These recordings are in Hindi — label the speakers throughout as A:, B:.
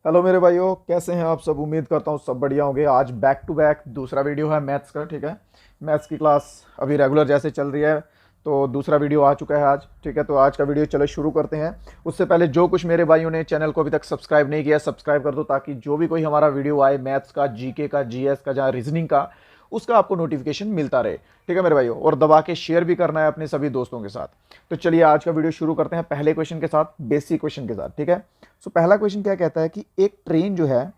A: हेलो मेरे भाइयों, कैसे हैं आप सब। उम्मीद करता हूँ सब बढ़िया होंगे। आज बैक टू बैक दूसरा वीडियो है मैथ्स का। ठीक है, मैथ्स की क्लास अभी रेगुलर जैसे चल रही है, तो दूसरा वीडियो आ चुका है आज। ठीक है, तो आज का वीडियो चलो शुरू करते हैं। उससे पहले जो कुछ मेरे भाइयों ने चैनल को अभी तक सब्सक्राइब नहीं किया, सब्सक्राइब कर दो, ताकि जो भी कोई हमारा वीडियो आए मैथ्स का, जीके का, जीएस का, जहाँ रीजनिंग का, उसका आपको नोटिफिकेशन मिलता रहे। ठीक है मेरे भाइयों, और दबा के शेयर भी करना है अपने सभी दोस्तों के साथ। तो चलिए आज का वीडियो शुरू करते हैं पहले क्वेश्चन के साथ, बेसिक क्वेश्चन के साथ। ठीक है, सो पहला क्वेश्चन क्या कहता है कि एक ट्रेन जो है,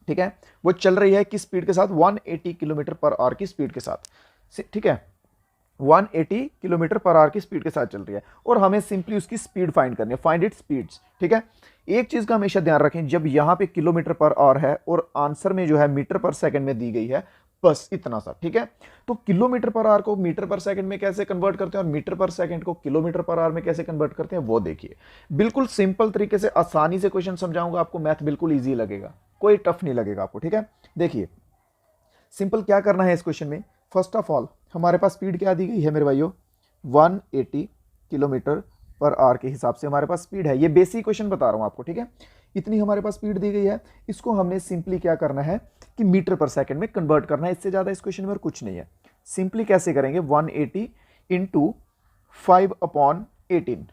A: ठीक है, वो चल रही है किस स्पीड के साथ, 180 किलोमीटर पर आवर की स्पीड के साथ। ठीक है, 180 किलोमीटर पर आवर की स्पीड के साथ चल रही है, और हमें सिंपली उसकी स्पीड फाइंड करनी है, फाइंड इट स्पीड्स। ठीक है, एक चीज का हमेशा ध्यान रखें, जब यहां पे किलोमीटर पर आवर है और आंसर में जो है मीटर पर सेकंड में दी गई है, बस इतना सा। ठीक है, तो किलोमीटर पर आवर को मीटर पर सेकंड में कैसे कन्वर्ट करते हैं और मीटर पर सेकंड को किलोमीटर पर आवर में कैसे कन्वर्ट करते हैं, वो देखिए। बिल्कुल सिंपल तरीके से आसानी से क्वेश्चन समझाऊंगा आपको, मैथ बिल्कुल ईजी लगेगा, कोई टफ नहीं लगेगा आपको। ठीक है, देखिए सिंपल क्या करना है इस क्वेश्चन में। फर्स्ट ऑफ ऑल हमारे पास स्पीड क्या दी गई है मेरे भाइयों, 180 किलोमीटर पर आवर के हिसाब से हमारे पास स्पीड है। ये बेसिक क्वेश्चन बता रहा हूं आपको। ठीक है, इतनी हमारे पास स्पीड दी गई है, इसको हमने सिंपली क्या करना है कि मीटर पर सेकंड में कन्वर्ट करना है। इससे ज्यादा इस क्वेश्चन में और कुछ नहीं है। सिंपली कैसे करेंगे, 180 इंटू 5/18।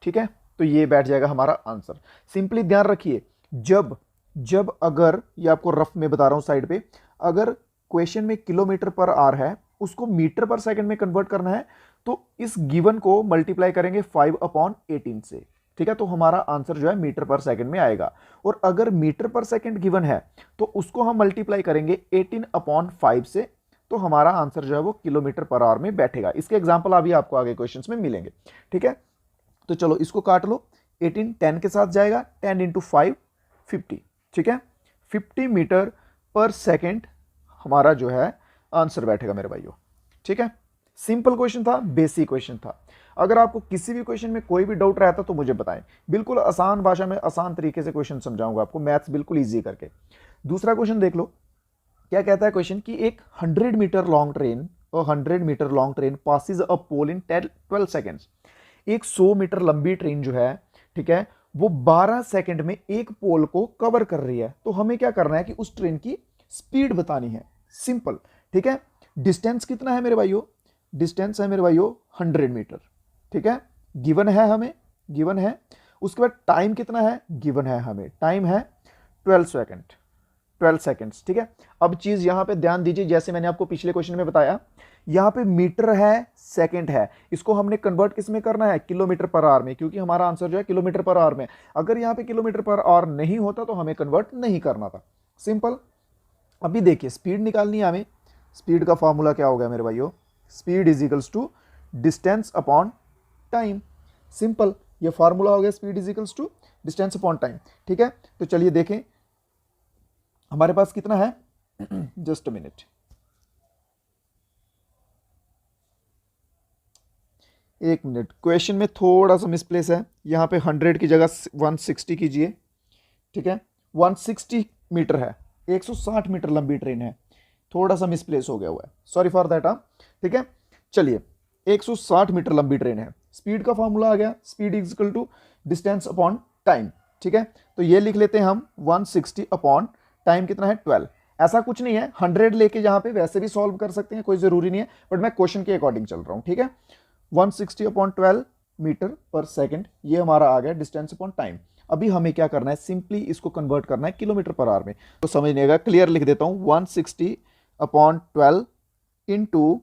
A: ठीक है, तो ये बैठ जाएगा हमारा आंसर। सिंपली ध्यान रखिए, जब जब अगर ये आपको रफ में बता रहा हूं साइड पे, अगर क्वेश्चन में किलोमीटर पर आर है, उसको मीटर पर सेकंड में कन्वर्ट करना है, तो इस गिवन को मल्टीप्लाई करेंगे 5/18 से। ठीक है, तो हमारा आंसर जो है मीटर पर सेकंड में आएगा। और अगर मीटर पर सेकंड गिवन है, तो उसको हम मल्टीप्लाई करेंगे 18/5 से, तो हमारा आंसर जो है वो किलोमीटर पर आवर में बैठेगा। इसके एग्जाम्पल अभी आपको आगे क्वेश्चंस में मिलेंगे। ठीक है, तो चलो इसको काट लो। 18 10 के साथ जाएगा, 10 इंटू 5 50। ठीक है, 50 मीटर पर सेकेंड हमारा जो है आंसर बैठेगा मेरे भाइयों। ठीक है, सिंपल क्वेश्चन था, बेसिक क्वेश्चन था। अगर आपको किसी भी क्वेश्चन में कोई भी डाउट रहता तो मुझे बताएं, बिल्कुल आसान भाषा में आसान तरीके से क्वेश्चन समझाऊंगा आपको, मैथ्स बिल्कुल इजी करके। दूसरा क्वेश्चन देख लो, क्या कहता है क्वेश्चन कि एक 100 metre long train, 100 metre long train passes a pole in 12 seconds. एक 100 मीटर लंबी ट्रेन जो है, ठीक है, वो 12 सेकंड में एक पोल को कवर कर रही है। तो हमें क्या करना है कि उस ट्रेन की स्पीड बतानी है। सिंपल। ठीक है, डिस्टेंस कितना है मेरे भाइयों, डिस्टेंस है मेरे भाइयों 100 मीटर। ठीक है, गिवन है हमें, गिवन है। उसके बाद टाइम कितना है, गिवन है हमें, टाइम है 12 सेकंड, 12 सेकंड्स। ठीक है, अब चीज यहां पे ध्यान दीजिए, जैसे मैंने आपको पिछले क्वेश्चन में बताया, यहां पे मीटर है, सेकंड है, इसको हमने कन्वर्ट किस में करना है, किलोमीटर पर आवर में, क्योंकि हमारा आंसर जो है किलोमीटर पर आवर में। अगर यहां पे किलोमीटर पर आवर नहीं होता तो हमें कन्वर्ट नहीं करना था। सिंपल। अभी देखिए स्पीड निकालनी है हमें। स्पीड का फॉर्मूला क्या होगा मेरे भाइयों, speed is equals to distance upon time. Simple, ये फॉर्मूला हो गया, speed is equals to distance upon time. ठीक है, तो चलिए देखें हमारे पास कितना है। जस्ट अ मिनट, एक मिनट, क्वेश्चन में थोड़ा सा मिसप्लेस है। यहां पे 100 की जगह 160 कीजिए। ठीक है, 160 मीटर है, 160 मीटर लंबी ट्रेन है, थोड़ा सा मिसप्लेस हो गया हुआ है, सॉरी फॉर दैट। ठीक है, चलिए 160 मीटर लंबी ट्रेन है, स्पीड का फॉर्मूला आ गया, speed is equal to distance upon time. ठीक है, तो ये लिख लेते हैं हम 160 अपॉन टाइम कितना है 12। ऐसा कुछ नहीं है, 100 लेके यहां पे वैसे भी सॉल्व कर सकते हैं, कोई जरूरी नहीं है, बट मैं क्वेश्चन के अकॉर्डिंग चल रहा हूं। ठीक है, 160 अपॉन 12 मीटर पर सेकंड, ये हमारा आ गया डिस्टेंस अपॉन टाइम। अभी हमें क्या करना है, सिंपली इसको कन्वर्ट करना है किलोमीटर पर आवर में। तो समझिएगा, क्लियर लिख देता हूं, 160 अपॉन 12 इंटू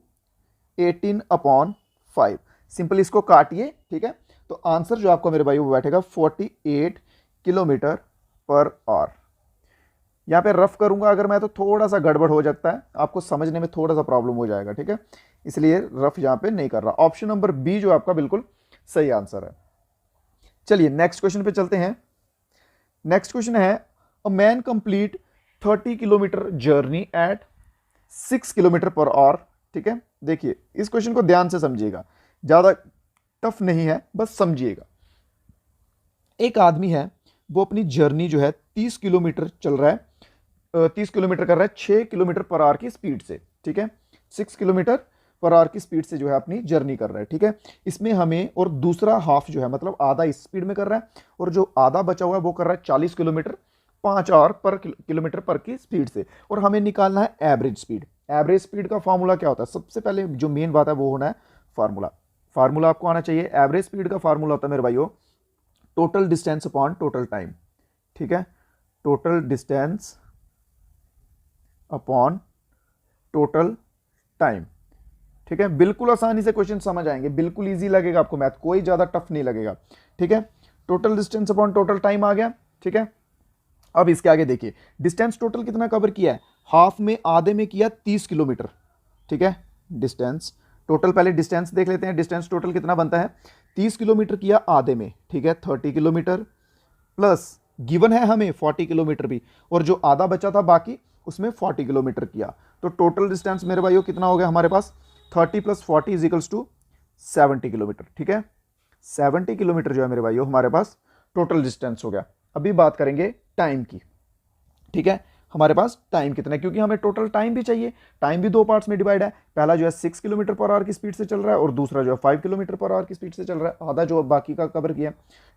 A: 18/5। सिंपल इसको काटिए। ठीक है, तो आंसर जो आपका मेरे भाई वो बैठेगा 48 किलोमीटर पर आवर। यहां पे रफ करूंगा अगर मैं तो थोड़ा सा गड़बड़ हो जाता है, आपको समझने में थोड़ा सा प्रॉब्लम हो जाएगा। ठीक है, इसलिए रफ यहां पे नहीं कर रहा। ऑप्शन नंबर बी जो आपका बिल्कुल सही आंसर है। चलिए नेक्स्ट क्वेश्चन पे चलते हैं। नेक्स्ट क्वेश्चन है, a man complete 30 kilometre journey at 6 kilometre per hour. ठीक है, देखिए इस क्वेश्चन को ध्यान से समझिएगा, ज्यादा टफ नहीं है, बस समझिएगा। एक आदमी है, वो अपनी जर्नी जो है 30 किलोमीटर चल रहा है, 30 किलोमीटर कर रहा है 6 किलोमीटर पर आवर की स्पीड से। ठीक है, 6 किलोमीटर पर आवर की स्पीड से जो है अपनी जर्नी कर रहा है, ठीक है। इसमें हमें, और दूसरा हाफ जो है मतलब आधा इस स्पीड में कर रहा है और जो आधा बचा हुआ है वो कर रहा है 40 किलोमीटर 5 आवर पर किलोमीटर पर की स्पीड से, और हमें निकालना है एवरेज स्पीड। एवरेज स्पीड का फॉर्मूला क्या होता है? सबसे पहले जो मेन बात है वो होना है फार्मूला। फार्मूला आपको आना चाहिए। एवरेज स्पीड का फार्मूला होता है मेरे भाइयों total distance upon total time, ठीक है। Total distance upon total time, ठीक है। बिल्कुल आसानी से क्वेश्चन समझ आएंगे, बिल्कुल इजी लगेगा आपको मैथ, कोई ज्यादा टफ नहीं लगेगा, ठीक है। Total distance upon total time आ गया, ठीक है। अब इसके आगे देखिए, डिस्टेंस टोटल कितना कवर किया है? हाफ में, आधे में किया 30 किलोमीटर, ठीक है। डिस्टेंस टोटल, पहले डिस्टेंस देख लेते हैं, डिस्टेंस टोटल कितना बनता है? 30 किलोमीटर किया आधे में, ठीक है, 30 किलोमीटर प्लस गिवन है हमें 40 किलोमीटर भी, और जो आधा बचा था बाकी उसमें 40 किलोमीटर किया, तो टोटल डिस्टेंस मेरे भाइयों कितना हो गया हमारे पास? 30 + 40 इज इक्वल्स टू 70 किलोमीटर, ठीक है। 70 किलोमीटर जो है मेरे भाइयों हमारे पास टोटल डिस्टेंस हो गया। अभी बात करेंगे टाइम की, ठीक है। हमारे पास टाइम कितना है, क्योंकि हमें टोटल टाइम भी चाहिए। टाइम भी दो पार्ट्स में डिवाइड है, पहला जो है 6 किलोमीटर पर आवर की स्पीड से चल रहा है और दूसरा जो है 5 किलोमीटर पर आवर की स्पीड से चल रहा है, आधा जो बाकी का कवर किया,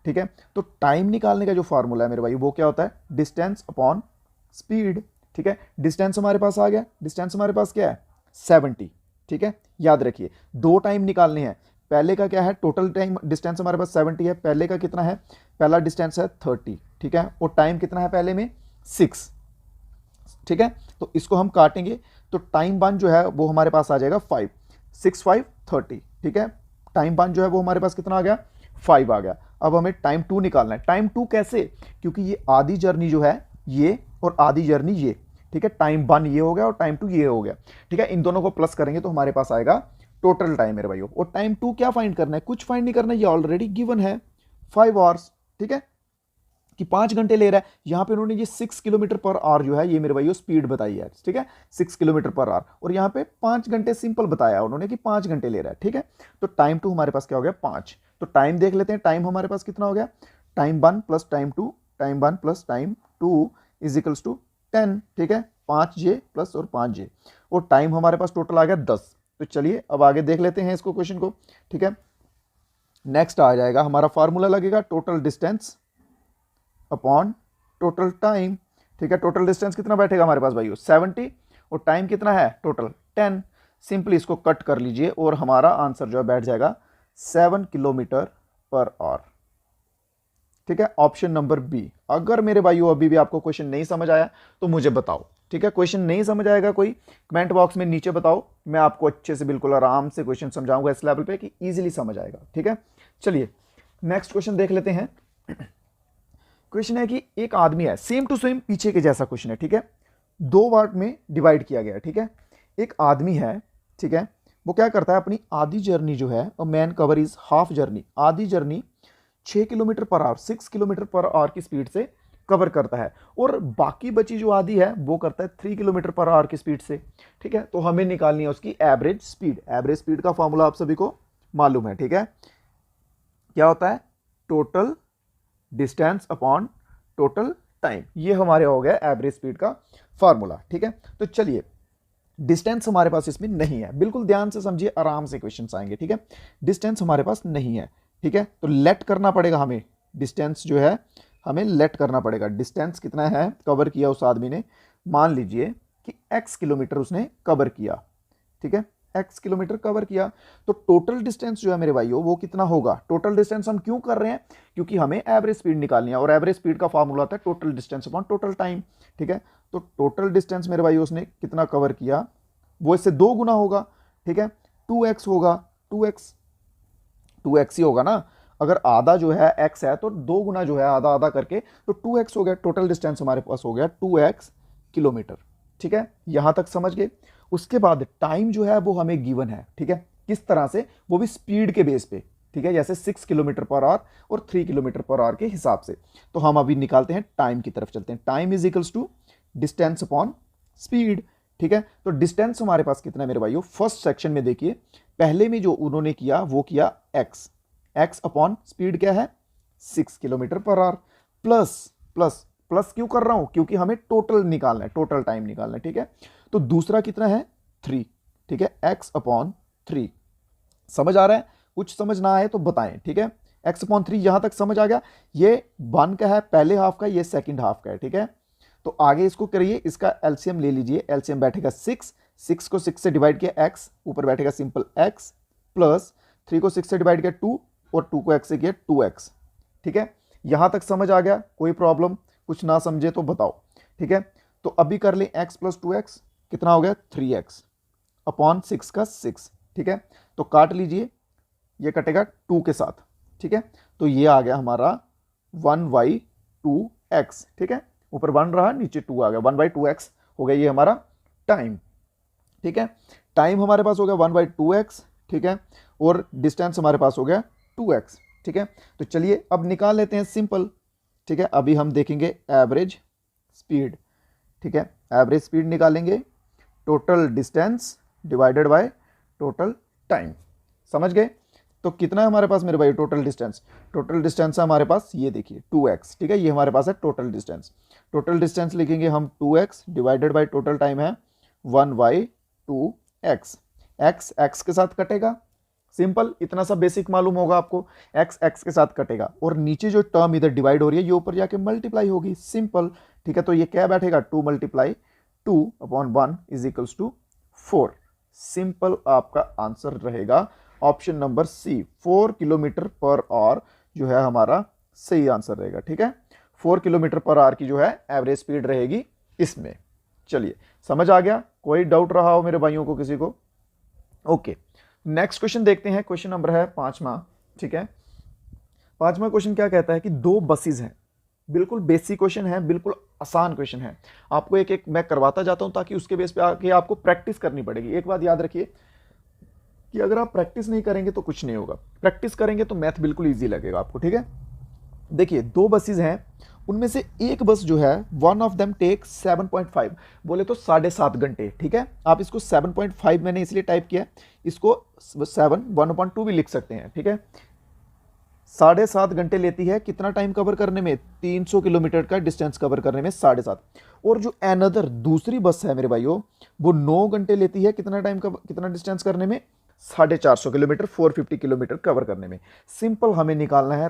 A: ठीक है। तो टाइम निकालने का जो फार्मूला है मेरे भाई वो क्या होता है? डिस्टेंस अपॉन स्पीड, ठीक है। डिस्टेंस हमारे पास आ गया, डिस्टेंस हमारे पास क्या है? 70, ठीक है। याद रखिए दो टाइम निकालने हैं, पहले का क्या है? टोटल टाइम डिस्टेंस हमारे पास 70 है, पहले का कितना है? पहला डिस्टेंस है 30, ठीक है, और टाइम कितना है पहले में? 6, ठीक है। तो इसको हम काटेंगे तो टाइम वन जो है वो हमारे पास आ जाएगा 5, 6 5 30, ठीक है। टाइम वन जो है वो हमारे पास कितना आ गया? 5 आ गया। अब हमें टाइम टू निकालना है। टाइम टू कैसे? क्योंकि ये आधी जर्नी जो है ये और आधी जर्नी ये, ठीक है। टाइम वन ये हो गया और टाइम टू ये हो गया, ठीक है। इन दोनों को प्लस करेंगे तो हमारे पास आएगा टोटल टाइम मेरे भाइयों। और टाइम टू क्या फाइंड करना है? कुछ फाइंड नहीं करना है, ये ऑलरेडी गिवन है 5 आवर्स, ठीक है, कि 5 घंटे ले रहा है। यहां पे उन्होंने ये 6 किलोमीटर पर आवर जो है ये मेरे भाइयों स्पीड बताई है, ठीक है, 6 किलोमीटर पर आवर, और यहां पे 5 घंटे सिंपल बताया उन्होंने कि 5 घंटे ले रहा है, ठीक है। तो टाइम टू हमारे पास क्या हो गया? 5। तो टाइम देख लेते हैं, टाइम हमारे पास कितना हो गया? Time one plus time two, time one plus time two is equals to 10, ठीक है, 5J प्लस और 5J, और टाइम हमारे पास टोटल आ गया 10। तो चलिए अब आगे देख लेते हैं इसको, क्वेश्चन को, ठीक है। नेक्स्ट आ जाएगा हमारा फार्मूला लगेगा total distance upon total time, ठीक है। टोटल डिस्टेंस कितना बैठेगा हमारे पास भाइयों? 70, और टाइम कितना है टोटल? 10। सिंपली इसको कट कर लीजिए और हमारा आंसर जो है बैठ जाएगा 7 किलोमीटर पर आवर, ठीक है। Option number B. अगर मेरे भाइयों अभी भी आपको क्वेश्चन नहीं समझ आया तो मुझे बताओ, ठीक है। क्वेश्चन नहीं समझ आएगा कोई, कमेंट बॉक्स में नीचे बताओ, मैं आपको अच्छे से बिल्कुल आराम से क्वेश्चन समझाऊंगा इस लेवल पे कि इजीली समझ आएगा, ठीक है। चलिए नेक्स्ट क्वेश्चन देख लेते हैं। क्वेश्चन है कि एक आदमी है, सेम टू सेम पीछे के जैसा क्वेश्चन है, ठीक है, 2 पार्ट में डिवाइड किया गया है, ठीक है। एक आदमी है, ठीक है, वो क्या करता है? अपनी आधी जर्नी जो है, man cover is half journey, आधी journey 6 kilometre per hour, 6 kilometre per hour की स्पीड से कवर करता है, और बाकी बची जो आधी है वो करता है 3 किलोमीटर पर आवर की स्पीड से, ठीक है। तो हमें निकालनी है उसकी एवरेज स्पीड। एवरेज स्पीड का फॉर्मूला आप सभी को मालूम है, ठीक है, क्या होता है? Total distance upon total time, ये हमारे हो गया एवरेज स्पीड का फार्मूला, ठीक है। तो चलिए डिस्टेंस हमारे पास इसमें नहीं है, बिल्कुल ध्यान से समझिए, आराम से क्वेश्चंस आएंगे, ठीक है। डिस्टेंस हमारे पास नहीं है, ठीक है, तो लेट करना पड़ेगा हमें, डिस्टेंस जो है हमें लेट करना पड़ेगा। डिस्टेंस कितना है कवर किया उस आदमी ने? मान लीजिए कि x किलोमीटर उसने कवर किया, ठीक है, x किलोमीटर कवर किया, तो टोटल डिस्टेंस जो है मेरे भाइयों वो कितना होगा? टोटल डिस्टेंस हम क्यों कर रहे हैं? क्योंकि हमें एवरेज स्पीड निकालनी है, और एवरेज स्पीड का फॉर्मूला होता है total distance upon total time, ठीक है। तो टोटल डिस्टेंस मेरे भाइयों उसने कितना कवर किया वो इससे 2 गुना होगा, ठीक है, 2x होगा, 2x ही होगा ना, अगर आधा जो है x है तो 2 गुना जो है आधा आधा करके तो 2x हो गया। टोटल डिस्टेंस हमारे पास हो गया 2x किलोमीटर, ठीक है, यहां तक समझ गए। उसके बाद टाइम जो है वो हमें गिवन है, ठीक है, किस तरह से? वो भी स्पीड के बेस पे, ठीक है, जैसे 6 किलोमीटर पर आवर और 3 किलोमीटर पर आवर के हिसाब से। तो हम अभी निकालते हैं, टाइम की तरफ चलते हैं। Time is equals to distance upon speed, ठीक है। तो डिस्टेंस हमारे पास कितना है मेरे भाइयों? फर्स्ट सेक्शन में देखिए, पहले में जो उन्होंने किया वो किया x अपॉन स्पीड क्या है? 6 kilometre per our, plus plus plus क्यों कर रहा हूं? क्योंकि हमें टोटल निकालना है, टोटल टाइम निकालना है, ठीक है। तो दूसरा कितना है? 3, ठीक है, x अपॉन 3। समझ आ रहा है? कुछ समझ ना आए तो बताएं, ठीक है। x/3 यहां तक समझ आ गया। ये 1 का है पहले हाफ का, ये सेकंड हाफ का है, ठीक है। तो आगे इसको करिए, इसका एलसीएम ले लीजिए। एलसीएम बैठेगा 6, 6 को 6 से डिवाइड किया x, ऊपर बैठेगा सिंपल x, प्लस 3 को 6 से डिवाइड किया 2, और 2 को x से किया 2x, ठीक है। यहां तक समझ आ गया? कोई प्रॉब्लम? कुछ ना समझे तो बताओ, ठीक है। तो अभी कर लें x प्लस 2x, कितना हो गया 3x अपॉन 6 का 6, ठीक है। तो काट लीजिए, ये कटेगा 2 के साथ, ठीक है। तो ये आ गया हमारा 1/2x, ठीक है। ऊपर 1 रहा, नीचे 2 आ गया, 1/2x हो गया ये हमारा टाइम, ठीक है। टाइम हमारे पास हो गया 1/2x, ठीक है, और डिस्टेंस हमारे पास हो गया 2x, ठीक है। तो चलिए अब निकाल लेते हैं सिंपल, ठीक है। अभी हम देखेंगे एवरेज स्पीड, ठीक है। एवरेज स्पीड निकालेंगे, total distance divided by total time. समझ गए? तो कितना है हमारे पास मेरे भाई टोटल डिस्टेंस? टोटल डिस्टेंस है हमारे पास, ये देखिए 2x, ठीक है। ये हमारे पास है टोटल डिस्टेंस। टोटल डिस्टेंस लिखेंगे हम 2x divided by total time है 1/2x। x के साथ कटेगा, सिंपल, इतना सा बेसिक मालूम होगा आपको। x के साथ कटेगा, और नीचे जो टर्म इधर डिवाइड हो रही है ये ऊपर जाके मल्टीप्लाई होगी, सिंपल, ठीक है। तो ये क्या बैठेगा 2 × 2/1 इज इक्वल्स टू 4। सिंपल आपका आंसर रहेगा option number C, 4 kilometre per hour जो है हमारा सही आंसर रहेगा, ठीक है। 4 किलोमीटर पर आवर की जो है एवरेज स्पीड रहेगी इसमें। चलिए समझ आ गया? कोई डाउट रहा हो मेरे भाइयों को, किसी को? ओके, नेक्स्ट क्वेश्चन देखते हैं। क्वेश्चन नंबर है 5वां, ठीक है। 5वां क्वेश्चन क्या कहता है कि 2 बसेस हैं। बिल्कुल बेसिक क्वेश्चन है, बिल्कुल आसान क्वेश्चन है। आपको एक एक मैं करवाता जाता हूं ताकि उसके बेस पे आके आपको प्रैक्टिस करनी पड़ेगी। एक बात याद रखिए कि अगर आप प्रैक्टिस नहीं करेंगे तो कुछ नहीं होगा, प्रैक्टिस करेंगे तो मैथ बिल्कुल ईजी लगेगा आपको, ठीक है। देखिए 2 बसेस हैं, उनमें से एक बस जो है वन ऑफ देम टेक 7.5, बोले तो 7.5 घंटे, ठीक है। आप इसको 7.5 मैंने इसलिए टाइप किया, इसको 7 1/2 भी लिख सकते हैं, ठीक है। 7.5 घंटे लेती है कितना टाइम कवर करने में? 300 किलोमीटर का डिस्टेंस कवर करने में 7.5। और जो अनदर दूसरी बस है मेरे भाइयों, वो 9 घंटे लेती है कितना टाइम कितना डिस्टेंस करने में? 450 किलोमीटर, 450 किलोमीटर कवर करने में। सिंपल हमें निकालना है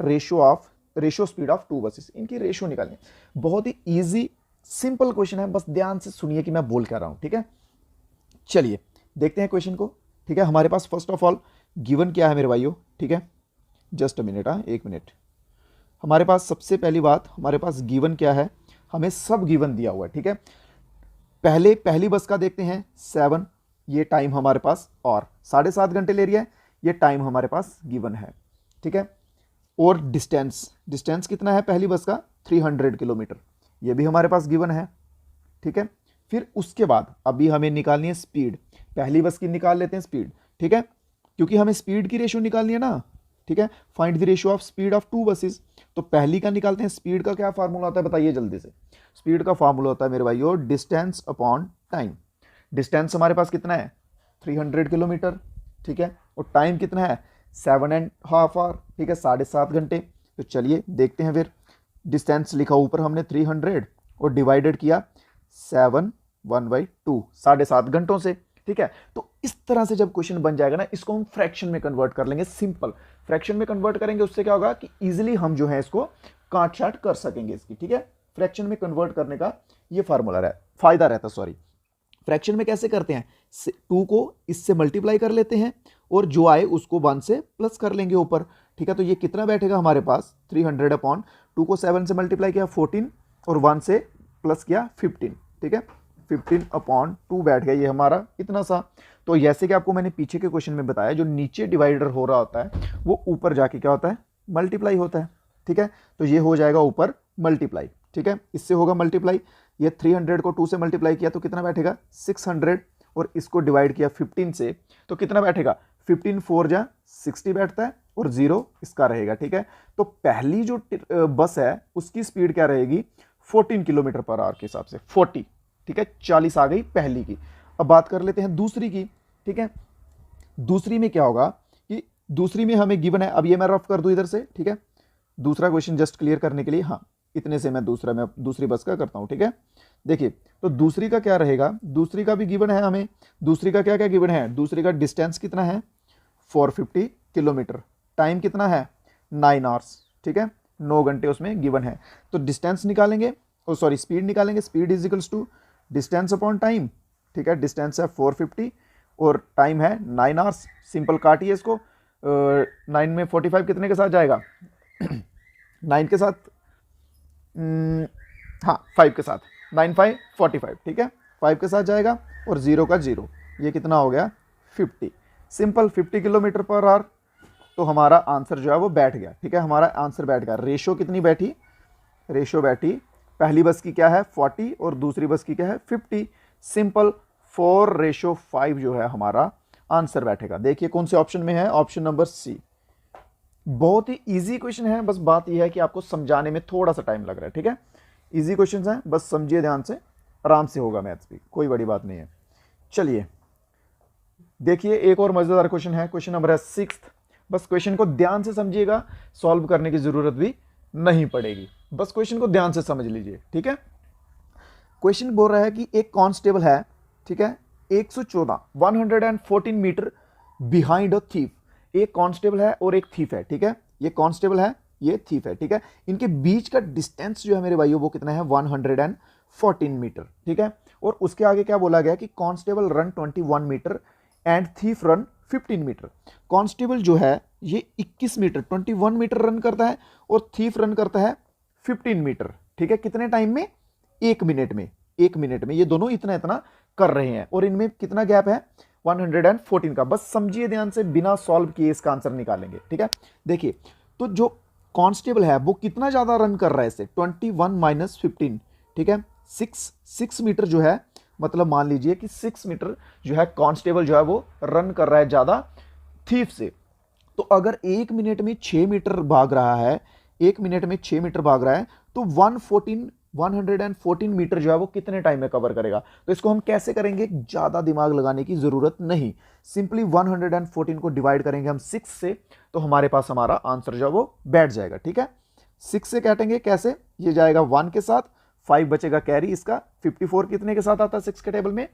A: रेशियो स्पीड ऑफ 2 बसेस, इनकी रेशियो निकालनी है। बहुत ही इजी सिंपल क्वेश्चन है, बस ध्यान से सुनिए कि मैं बोल क्या रहा हूं, ठीक है। चलिए देखते हैं क्वेश्चन को, ठीक है। हमारे पास फर्स्ट ऑफ ऑल गिवन क्या है मेरे भाइयों, ठीक है। जस्ट अ मिनट, हाँ 1 मिनट। हमारे पास सबसे पहली बात, हमारे पास गिवन क्या है? हमें सब गिवन दिया हुआ है, ठीक है। पहली बस का देखते हैं 7, ये टाइम हमारे पास, और 7.5 घंटे ले रही है, ये टाइम हमारे पास गिवन है, ठीक है। और डिस्टेंस कितना है पहली बस का? 300 किलोमीटर, ये भी हमारे पास गिवन है, ठीक है। फिर उसके बाद अभी हमें निकालनी है स्पीड। पहली बस की निकाल लेते हैं स्पीड, ठीक है, क्योंकि हमें स्पीड की रेशियो निकालनी है ना, ठीक है। Find the ratio of speed of 2 buses. तो पहली का निकालते हैं। स्पीड का क्या फार्मूला होता है बताइए जल्दी से? स्पीड का फार्मूला होता है मेरे भाइयों डिस्टेंस अपॉन टाइम। डिस्टेंस हमारे पास कितना है? 300 किलोमीटर, ठीक है। और टाइम कितना है? 7.5 आवर, ठीक है, 7.5 घंटे। तो चलिए देखते हैं फिर। डिस्टेंस लिखा ऊपर हमने 300 और डिवाइडेड किया 7 1/2, 7.5 घंटों से, ठीक है। तो इस तरह से जब क्वेश्चन बन जाएगा ना, इसको हम फ्रैक्शन में कन्वर्ट कर लेंगे। सिंपल फ्रैक्शन में कन्वर्ट करेंगे, उससे क्या होगा कि इजीली हम जो है इसको काट छाट कर सकेंगे इसकी, ठीक है। फ्रैक्शन में कन्वर्ट करने का ये फार्मूला फायदा रहता है, सॉरी। फ्रैक्शन में कैसे करते हैं? 2 को इससे मल्टीप्लाई कर लेते हैं और जो आए उसको 1 से प्लस कर लेंगे ऊपर, ठीक है। तो ये कितना बैठेगा हमारे पास? 300 अपॉन 2 को 7 से मल्टीप्लाई किया 14 और 1 से प्लस किया 15, ठीक है। 15 अपॉन 2 बैठ गया ये हमारा इतना सा। तो जैसे कि आपको मैंने पीछे के क्वेश्चन में बताया, जो नीचे डिवाइडर हो रहा होता है वो ऊपर जाके क्या होता है? मल्टीप्लाई होता है, ठीक है। तो ये हो जाएगा ऊपर मल्टीप्लाई, ठीक है, इससे होगा मल्टीप्लाई। ये 300 को 2 से मल्टीप्लाई किया तो कितना बैठेगा? 600, और इसको डिवाइड किया 15 से तो कितना बैठेगा? 15 4 जा 60 बैठता है और 0 इसका रहेगा, ठीक है। तो पहली जो बस है उसकी स्पीड क्या रहेगी? 14 किलोमीटर पर आवर के हिसाब से 40, ठीक है, 40 आ गई पहली की। अब बात कर लेते हैं दूसरी की, ठीक है। दूसरी में क्या होगा कि दूसरी में हमें गिवन है, अब ये मैं रफ कर दूं इधर से, ठीक है। दूसरा क्वेश्चन जस्ट क्लियर करने के लिए, हाँ इतने से मैं दूसरी बस का करता हूँ, ठीक है। देखिए तो दूसरी का क्या रहेगा, दूसरी का भी गिवन है हमें, दूसरी का क्या क्या गिवन है, दूसरी का डिस्टेंस कितना है 450 किलोमीटर, टाइम कितना है 9 आवर्स, ठीक है, 9 घंटे उसमें गिवन है। तो डिस्टेंस निकालेंगे, सॉरी स्पीड निकालेंगे, speed is equals to distance upon time, ठीक है। डिस्टेंस है 450 और टाइम है 9 आवर्स, सिंपल काटिए इसको, 9 में 45 कितने के साथ जाएगा 9 के साथ, हाँ 5 के साथ, 9 5 45, ठीक है, 5 के साथ जाएगा और 0 का 0, ये कितना हो गया 50, सिंपल 50 किलोमीटर पर आवर। तो हमारा आंसर जो है वो बैठ गया, ठीक है, हमारा आंसर बैठ गया। रेशो कितनी बैठी, रेशो बैठी, पहली बस की क्या है 40 और दूसरी बस की क्या है 50, सिंपल 4:5 जो है हमारा आंसर बैठेगा। देखिए कौन से ऑप्शन में है, ऑप्शन नंबर सी। बहुत ही इजी क्वेश्चन है, बस बात यह है कि आपको समझाने में थोड़ा सा टाइम लग रहा है, ठीक है। इजी क्वेश्चन है, बस समझिए ध्यान से, आराम से होगा मैथ्स भी, कोई बड़ी बात नहीं है। चलिए देखिए एक और मजेदार क्वेश्चन है, क्वेश्चन नंबर है 6। बस क्वेश्चन को ध्यान से समझिएगा, सॉल्व करने की जरूरत भी नहीं पड़ेगी, बस क्वेश्चन को ध्यान से समझ लीजिए, ठीक है। क्वेश्चन बोल रहा है कि एक कांस्टेबल है, ठीक है, 114 मीटर बिहाइंड अ थीफ। एक कांस्टेबल है और एक थीफ है, ठीक है, ये कांस्टेबल है ये थीफ है, ठीक है, इनके बीच का डिस्टेंस जो है मेरे भाइयों वो कितना है 114 मीटर, ठीक है। और उसके आगे क्या बोला गया कि constable run 21 metre and thief run 15 metre. Constable जो है ये 21 मीटर 21 मीटर रन करता है और थीफ रन करता है 15 मीटर, ठीक है, कितने टाइम में, 1 मिनट में, 1 मिनट में ये दोनों इतना इतना कर रहे हैं और इनमें कितना गैप है 114 का। बस समझिए ध्यान से, बिना सॉल्व किए इसका आंसर निकालेंगे, ठीक है। देखिए तो जो कांस्टेबल है वो कितना ज्यादा रन कर रहा है इससे, 21 माइनस 15, ठीक है, 6 मीटर जो है, मतलब मान लीजिए कि 6 मीटर जो है कांस्टेबल जो है वो रन कर रहा है ज्यादा थीफ से। तो अगर 1 मिनट में 6 मीटर भाग रहा है, 1 मिनट में 6 मीटर भाग रहा है, तो 114 मीटर जो है वो कितने टाइम में कवर करेगा। तो इसको हम कैसे करेंगे, ज्यादा दिमाग लगाने की जरूरत नहीं, सिंपली 114 को डिवाइड करेंगे हम 6 से, तो हमारे पास हमारा आंसर जो है वो बैठ जाएगा, ठीक है। 6 से काटेंगे कैसे, ये जाएगा 1 के साथ, 5 बचेगा कैरी इसका, 54 कितने के साथ आता है 6 के टेबल में,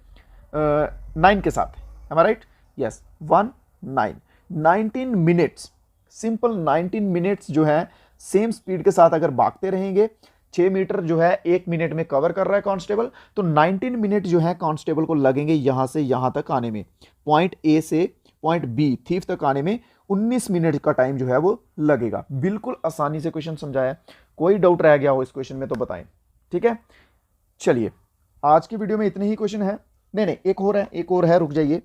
A: 9 के साथ, am I right, yes 1 9, 19 minutes, simple 19 minutes जो है सेम स्पीड के साथ अगर भागते रहेंगे, 6 मीटर जो है 1 मिनट में कवर कर रहा है कांस्टेबल, तो 19 मिनट जो है कांस्टेबल को लगेंगे यहां से यहां तक आने में, पॉइंट ए से पॉइंट बी थीफ तक आने में 19 मिनट का टाइम जो है वो लगेगा। बिल्कुल आसानी से क्वेश्चन समझाया, कोई डाउट रह गया हो इस क्वेश्चन में तो बताएं, ठीक है। चलिए आज की वीडियो में इतने ही क्वेश्चन है, नहीं एक और है, एक और है, रुक जाइए,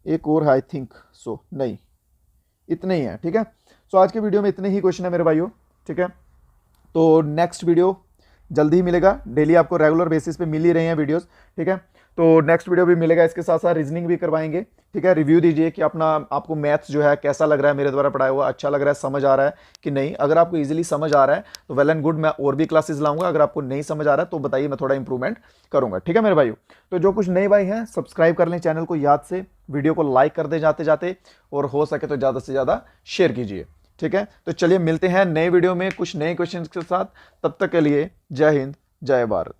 A: एक और है आई थिंक सो, नहीं इतने ही है, ठीक है। सो आज की वीडियो में इतने ही क्वेश्चन है मेरे भाइयों, ठीक है। तो नेक्स्ट वीडियो जल्दी ही मिलेगा, डेली आपको रेगुलर बेसिस पे मिल ही रहे हैं वीडियोस, ठीक है। तो नेक्स्ट वीडियो भी मिलेगा, इसके साथ साथ रीजनिंग भी करवाएंगे, ठीक है। रिव्यू दीजिए कि आपको मैथ्स जो है कैसा लग रहा है, मेरे द्वारा पढ़ाया हुआ अच्छा लग रहा है, समझ आ रहा है कि नहीं। अगर आपको इजीली समझ आ रहा है तो वेल एंड गुड, मैं और भी क्लासेस लाऊंगा। अगर आपको नहीं समझ आ रहा है तो बताइए, मैं थोड़ा इंप्रूवमेंट करूंगा, ठीक है मेरे भाइयों। तो जो कुछ नए भाई हैं सब्सक्राइब कर लें चैनल को, याद से वीडियो को लाइक कर दे जाते जाते, और हो सके तो ज़्यादा से ज़्यादा शेयर कीजिए, ठीक है। तो चलिए मिलते हैं नए वीडियो में कुछ नए क्वेश्चन के साथ, तब तक के लिए जय हिंद जय भारत।